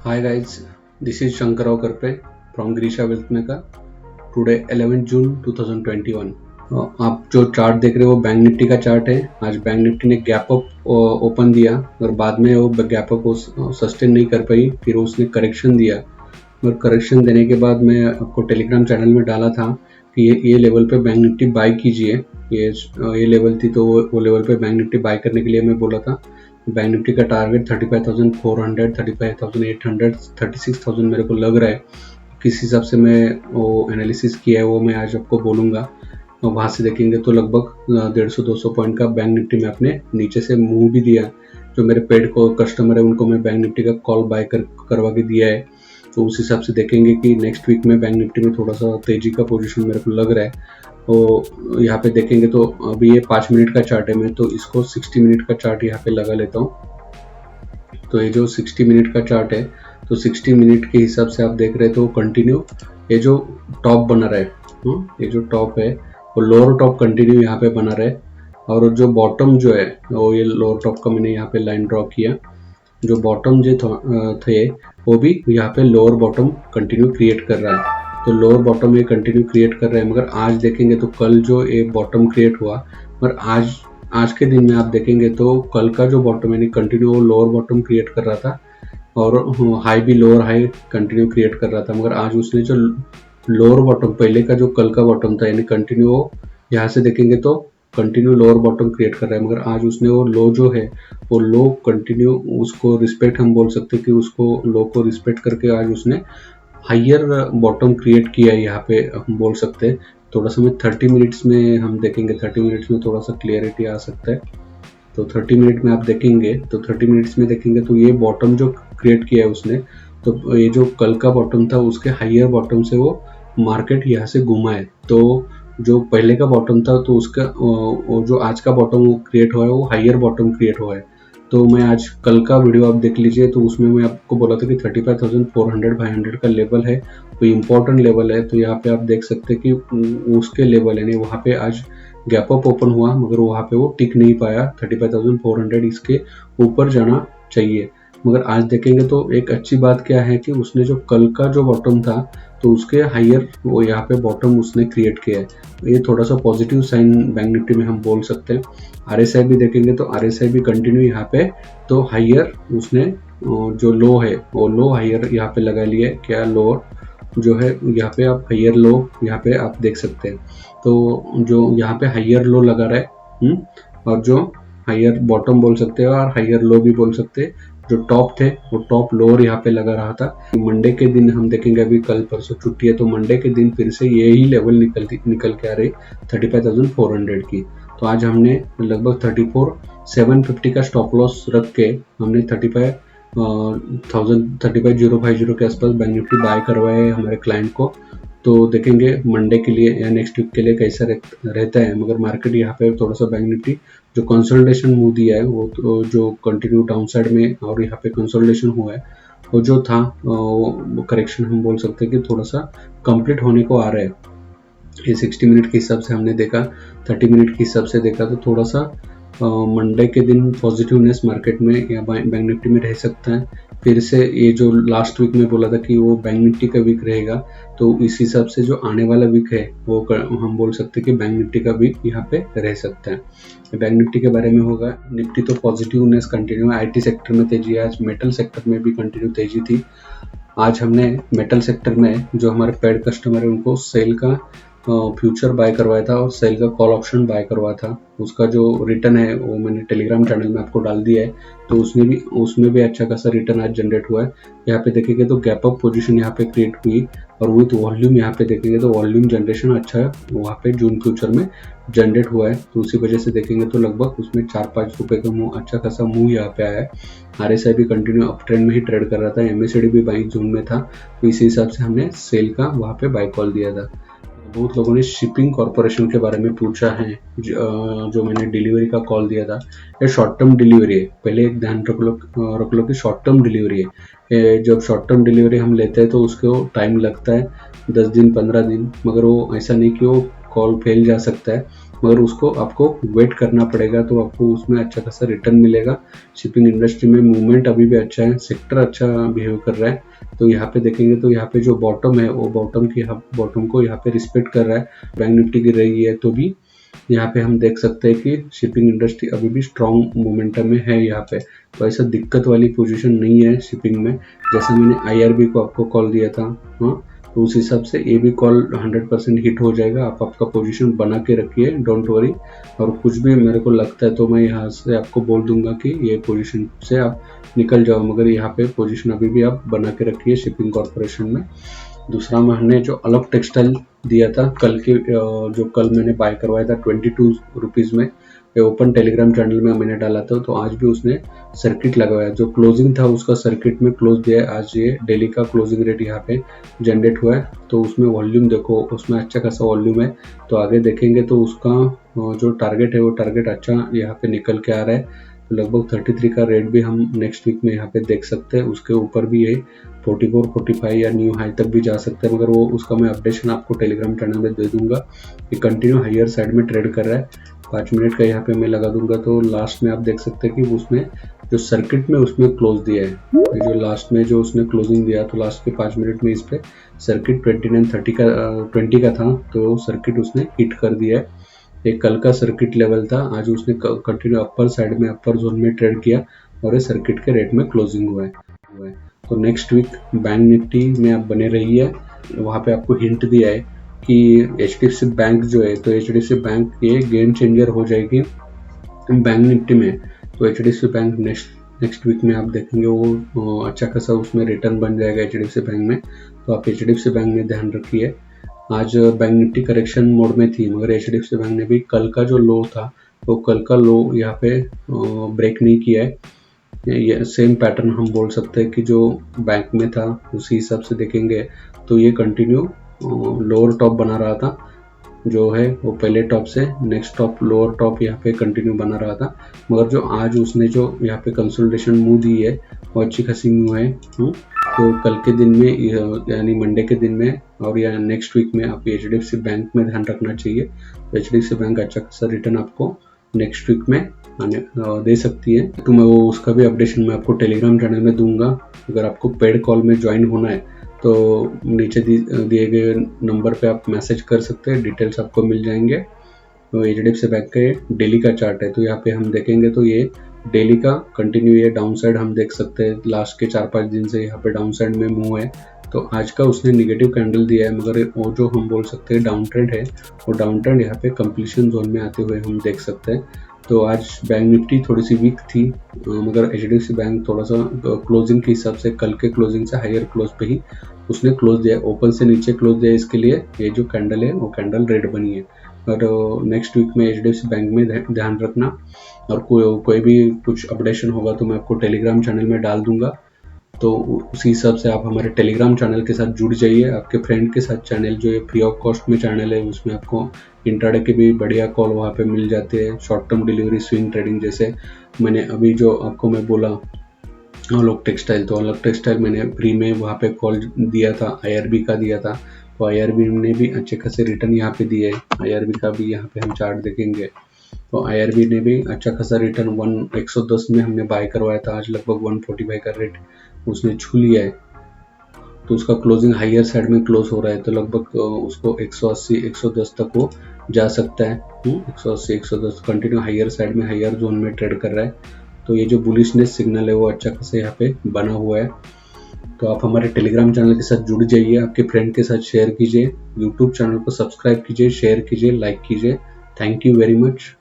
Hi guys, this is Shankarao Karpe from Grisha Wealth Maker. Today 11 June 2021. आप जो chart देख रहे हो वो बैंक निफ्टी का चार्ट है। आज बैंक निफ्टी ने गैप अप ओपन दिया और बाद में वो गैप अप को सस्टेन नहीं कर पाई, फिर उसने करेक्शन दिया और करेक्शन देने के बाद मैं आपको टेलीग्राम चैनल में डाला था कि ये लेवल पे बैंक निफ्टी बाय कीजिए। ये लेवल थी तो वो लेवल पे बैंक निफ्टी बाय करने के लिए मैं बोला था। बैंक निफ्टी का टारगेट 35,400, 35,800, 36,000 मेरे को लग रहा है। किस हिसाब से मैं वो एनालिसिस किया है वो मैं आज आपको बोलूँगा। वहाँ से देखेंगे तो लगभग 150-200 पॉइंट का बैंक निफ्टी में अपने नीचे से मूव भी दिया। जो मेरे पेड को कस्टमर है उनको मैं बैंक निफ्टी का कॉल बाय करवा के दिया है। तो उस हिसाब से देखेंगे कि नेक्स्ट वीक में बैंक निफ्टी में थोड़ा सा तेजी का पोजीशन मेरे को लग रहा है। तो यहाँ पे देखेंगे तो अभी ये 5 मिनट का चार्ट है, मैं तो इसको 60 मिनट का चार्ट यहाँ पे लगा लेता हूँ। तो ये जो 60 मिनट का चार्ट है तो 60 मिनट के हिसाब से आप देख रहे तो कंटिन्यू ये जो टॉप बना रहा है, ये जो टॉप है वो लोअर टॉप कंटिन्यू यहाँ पे बना रहा है। और जो बॉटम जो है वो ये लोअर टॉप का मैंने यहाँ पे लाइन ड्रॉ किया। जो बॉटम जो थे वो भी यहाँ पे लोअर बॉटम कंटिन्यू क्रिएट कर रहा है। तो लोअर बॉटम ये कंटिन्यू क्रिएट कर रहा है, मगर आज देखेंगे तो कल जो ये बॉटम क्रिएट हुआ, पर आज के दिन में आप देखेंगे तो कल का जो बॉटम यानी कंटिन्यू लोअर बॉटम क्रिएट कर रहा था और हाई भी लोअर हाई कंटिन्यू क्रिएट कर रहा था। मगर आज उसने जो लोअर बॉटम पहले का जो कल का बॉटम था यानी कंटिन्यू यहाँ से देखेंगे तो कंटिन्यू लोअर बॉटम क्रिएट कर रहा है, मगर आज उसने वो लो जो है वो लो कंटिन्यू उसको रिस्पेक्ट हम बोल सकते हैं कि उसको लो को रिस्पेक्ट करके आज उसने हायर बॉटम क्रिएट किया है। यहाँ पे हम बोल सकते हैं थोड़ा सा मैं 30 मिनट्स में हम देखेंगे, 30 मिनट्स में थोड़ा सा क्लियरिटी आ सकता है। तो 30 मिनट में आप देखेंगे तो 30 मिनट्स में देखेंगे तो ये बॉटम जो क्रिएट किया है उसने, तो ये जो कल का बॉटम था उसके हायर बॉटम से वो मार्केट यहाँ से घुमा है। तो जो पहले का बॉटम था तो उसका जो आज का बॉटम क्रिएट हुआ है वो हायर बॉटम क्रिएट हुआ है। तो मैं आज कल का वीडियो आप देख लीजिए तो उसमें मैं आपको बोला था कि 35,400-500 का लेवल है वो इम्पोर्टेंट लेवल है। तो यहाँ पे आप देख सकते हैं कि उसके लेवल यानी वहाँ पे आज गैप अप ओपन हुआ मगर वहाँ पे वो टिक नहीं पाया। 35,400 इसके ऊपर जाना चाहिए। मगर आज देखेंगे तो एक अच्छी बात क्या है कि उसने जो कल का जो बॉटम था तो उसके हायर वो यहाँ पे बॉटम उसने क्रिएट किया है। ये थोड़ा सा पॉजिटिव साइन बैंक निफ्टी में हम बोल सकते हैं। आरएसआई भी देखेंगे तो आरएसआई भी कंटिन्यू यहाँ पे तो हायर उसने जो लो है वो लो हायर यहाँ पे लगा लिया है। क्या लो जो है यहाँ पे आप हायर लो यहाँ पे आप देख सकते हैं। तो जो यहाँ पे हायर लो लगा रहा है और जो हायर बॉटम बोल सकते हैं और हायर लो भी बोल सकते हैं। जो टॉप थे वो टॉप लोअर यहाँ पे लगा रहा था। मंडे के दिन हम देखेंगे, अभी कल परसों छुट्टी है तो मंडे के दिन फिर से यही लेवल निकल के आ रही 35,400 की। तो आज हमने लगभग 34,750 का स्टॉप लॉस रख के हमने 35,050 के आसपास बैंक निफ्टी बाय करवाए है हमारे क्लाइंट को। तो देखेंगे मंडे के लिए या नेक्स्ट वीक के लिए कैसा रहता है। मगर मार्केट यहाँ पे थोड़ा सा बैंक निफ्टी जो कंसोलिडेशन मूव दिया है वो तो जो कंटिन्यू डाउनसाइड में और यहाँ पे कंसोलिडेशन हुआ है वो जो था वो करेक्शन हम बोल सकते हैं कि थोड़ा सा कंप्लीट होने को आ रहा है। ये 60 मिनट के हिसाब से हमने देखा, 30 मिनट के हिसाब से देखा तो थोड़ा सा मंडे के दिन पॉजिटिवनेस मार्केट में या बैंक निफ्टी में रह सकता है। फिर से ये जो लास्ट वीक में बोला था कि वो बैंक निफ्टी का वीक रहेगा तो इस हिसाब से जो आने वाला वीक है वो हम बोल सकते हैं कि बैंक निफ्टी का वीक यहाँ पे रह सकता है। बैंक निफ्टी के बारे में होगा। निफ्टी तो पॉजिटिवनेस कंटिन्यू है। आईटी सेक्टर में तेजी है, आज मेटल सेक्टर में भी कंटिन्यू तेजी थी। आज हमने मेटल सेक्टर में जो हमारे पेड कस्टमर है उनको सेल का फ्यूचर बाय करवाया था और सेल का कॉल ऑप्शन बाय करवाया था। उसका जो रिटर्न है वो मैंने टेलीग्राम चैनल में आपको डाल दिया है। तो उसमें भी अच्छा खासा रिटर्न आज जनरेट हुआ है। यहाँ पे देखेंगे तो गैप अप पोजीशन यहाँ पे क्रिएट हुई और विथ वॉल्यूम यहाँ पे देखेंगे तो वॉल्यूम जनरेशन अच्छा है वहाँ पे जून फ्यूचर में जनरेट हुआ है। तो उसी वजह से देखेंगे तो लगभग उसमें 4-5 रुपये का मूव अच्छा खासा मूव यहाँ पे आया है। आरएसआई भी कंटिन्यू अप ट्रेंड में ही ट्रेड कर रहा था। एमएससीआईडी भी बाइंग जोन में था तो इसी हिसाब से हमने सेल का वहाँ पे बाय कॉल दिया था। बहुत लोगों ने शिपिंग कॉर्पोरेशन के बारे में पूछा है जो मैंने डिलीवरी का कॉल दिया था। ये शॉर्ट टर्म डिलीवरी है। पहले एक ध्यान रख लो कि शॉर्ट टर्म डिलीवरी है। जब शॉर्ट टर्म डिलीवरी हम लेते हैं तो उसको टाइम लगता है 10 दिन 15 दिन, मगर वो ऐसा नहीं कि वो कॉल फेल जा सकता है। मगर उसको आपको वेट करना पड़ेगा, तो आपको उसमें अच्छा खासा रिटर्न मिलेगा। शिपिंग इंडस्ट्री में मूवमेंट अभी भी अच्छा है, सेक्टर अच्छा बिहेव कर रहा है। तो यहाँ पे देखेंगे तो यहाँ पे जो बॉटम है वो बॉटम को यहाँ पे रिस्पेक्ट कर रहा है। बैंक निफ्टी गिर रही है तो भी यहाँ पे हम देख सकते हैं कि शिपिंग इंडस्ट्री अभी भी स्ट्रॉन्ग मोमेंटम में है यहाँ पे। तो ऐसा दिक्कत वाली पोजीशन नहीं है शिपिंग में। जैसे मैंने आईआरबी को आपको कॉल दिया था, हाँ, तो उस हिसाब से ये भी कॉल 100% हिट हो जाएगा। आप आपका पोजीशन बना के रखिए, डोंट वरी। और कुछ भी मेरे को लगता है तो मैं यहाँ से आपको बोल दूंगा कि ये पोजीशन से आप निकल जाओ, मगर यहाँ पे पोजीशन अभी भी आप बना के रखिए शिपिंग कॉर्पोरेशन में। दूसरा मैंने जो अलग टेक्सटाइल दिया था कल के, जो कल मैंने बाय करवाया था 22 रुपीज़ में, ये ओपन टेलीग्राम चैनल में मैंने डाला था। तो आज भी उसने सर्किट लगाया, जो क्लोजिंग था उसका सर्किट में क्लोज दिया है। आज ये डेली का क्लोजिंग रेट यहाँ पे जनरेट हुआ है। तो उसमें वॉल्यूम देखो, उसमें अच्छा खासा वॉल्यूम है। तो आगे देखेंगे तो उसका जो टारगेट है वो टारगेट अच्छा यहाँ पे निकल के आ रहा है। तो लगभग 33 का रेट भी हम नेक्स्ट वीक में यहाँ पे देख सकते हैं। उसके ऊपर भी ये 44, 45 या न्यू हाई तक भी जा सकते हैं, मगर वो उसका मैं अपडेशन आपको टेलीग्राम चैनल में दे दूंगा। ये कंटिन्यू हायर साइड में ट्रेड कर रहा है। 5 मिनट का यहाँ पे मैं लगा दूंगा। तो लास्ट में आप देख सकते हैं कि उसमें जो सर्किट में उसमें क्लोज दिया है, जो लास्ट में जो उसने क्लोजिंग दिया, तो लास्ट के 5 मिनट में इस पे सर्किट 20 का था, तो सर्किट उसने हिट कर दिया है। एक कल का सर्किट लेवल था, आज उसने कंटिन्यू अपर साइड में अपर जोन में ट्रेड किया और ये सर्किट के रेट में क्लोजिंग हुआ है। तो नेक्स्ट वीक बैंक निफ्टी में आप बने रहिए। वहाँ पे आपको हिंट दिया है कि एचडीएफसी बैंक जो है, तो एचडीएफसी बैंक ये गेम चेंजर हो जाएगी बैंक निफ्टी में। तो एचडीएफसी बैंक नेक्स्ट वीक में आप देखेंगे वो अच्छा खासा उसमें रिटर्न बन जाएगा एचडीएफसी बैंक में। तो आप एचडीएफसी बैंक में ध्यान रखिए। आज बैंक निफ्टी करेक्शन मोड में थी, मगर एचडीएफसी बैंक ने भी कल का जो लो था वो कल का लो यहाँ पे ब्रेक नहीं किया है। ये सेम पैटर्न हम बोल सकते हैं कि जो बैंक में था उसी हिसाब से देखेंगे तो ये कंटिन्यू लोअर टॉप बना रहा था, जो है वो पहले टॉप से नेक्स्ट टॉप लोअर टॉप यहाँ पे कंटिन्यू बना रहा था। मगर जो आज उसने जो यहाँ पे कंसोलिडेशन मूव दी है वो अच्छी खासी मूव है। तो कल के दिन में यानी मंडे के दिन में और या नेक्स्ट वीक में आप एचडीएफसी बैंक में ध्यान रखना चाहिए। एचडीएफसी बैंक अच्छा खासा रिटर्न आपको नेक्स्ट वीक में दे सकती है। तो मैं वो उसका भी अपडेशन मैं आपको टेलीग्राम चैनल में दूंगा। अगर आपको पेड कॉल में ज्वाइन होना है तो नीचे दिए गए नंबर पे आप मैसेज कर सकते हैं, डिटेल्स आपको मिल जाएंगे। तो एचडीएफसी बैंक का ये डेली का चार्ट है। तो यहाँ पे हम देखेंगे तो ये डेली का कंटिन्यू ये डाउन साइड हम देख सकते हैं। लास्ट के 4-5 दिन से यहाँ पे डाउन साइड में मूव है। तो आज का उसने निगेटिव कैंडल दिया है, मगर वो जो हम बोल सकते हैं डाउन ट्रेंड है, वो डाउन ट्रेंड यहाँ पे कंप्लीशन जोन में आते हुए हम देख सकते हैं। तो आज बैंक निफ्टी थोड़ी सी वीक थी, मगर एचडीएफसी बैंक थोड़ा सा क्लोजिंग के हिसाब से कल के क्लोजिंग से हायर क्लोज पे ही उसने क्लोज दिया, ओपन से नीचे क्लोज दिया। इसके लिए ये जो कैंडल है वो कैंडल रेड बनी है। और नेक्स्ट वीक में एचडीएफसी बैंक में ध्यान रखना। और कोई भी कुछ अपडेशन होगा तो मैं आपको टेलीग्राम चैनल में डाल दूंगा। तो उसी हिसाब से आप हमारे टेलीग्राम चैनल के साथ जुड़ जाइए। आपके फ्रेंड के साथ चैनल जो है फ्री ऑफ कॉस्ट में चैनल है, उसमें आपको इंट्राडे के भी बढ़िया कॉल वहाँ पे मिल जाते हैं। Short term delivery, swing trading, जैसे मैंने अभी जो आपको मैं बोला अलग टेक्सटाइल, तो अलग टेक्सटाइल मैंने फ्री में वहाँ पे कॉल दिया था, आईआरबी का दिया था। तो आईआरबी ने भी अच्छे खासे रिटर्न यहाँ पे दिए। आईआरबी का भी यहाँ पे हम चार्ट देखेंगे तो आईआरबी ने भी अच्छा खासा रिटर्न 110 में हमने बाय करवाया था। आज लगभग 145 का रेट उसने छू लिया है। तो उसका क्लोजिंग हायर साइड में क्लोज हो रहा है। तो लगभग उसको 180, 110 तक वो जा सकता है। 180, 110 कंटिन्यू हायर साइड में हायर जोन में ट्रेड कर रहा है। तो ये जो बुलिशनेस सिग्नल है वो अच्छा खासा यहाँ पे बना हुआ है। तो आप हमारे टेलीग्राम चैनल के साथ जुड़ जाइए, आपके फ्रेंड के साथ शेयर कीजिए, यूट्यूब चैनल को सब्सक्राइब कीजिए, शेयर कीजिए, लाइक कीजिए। Thank you very much.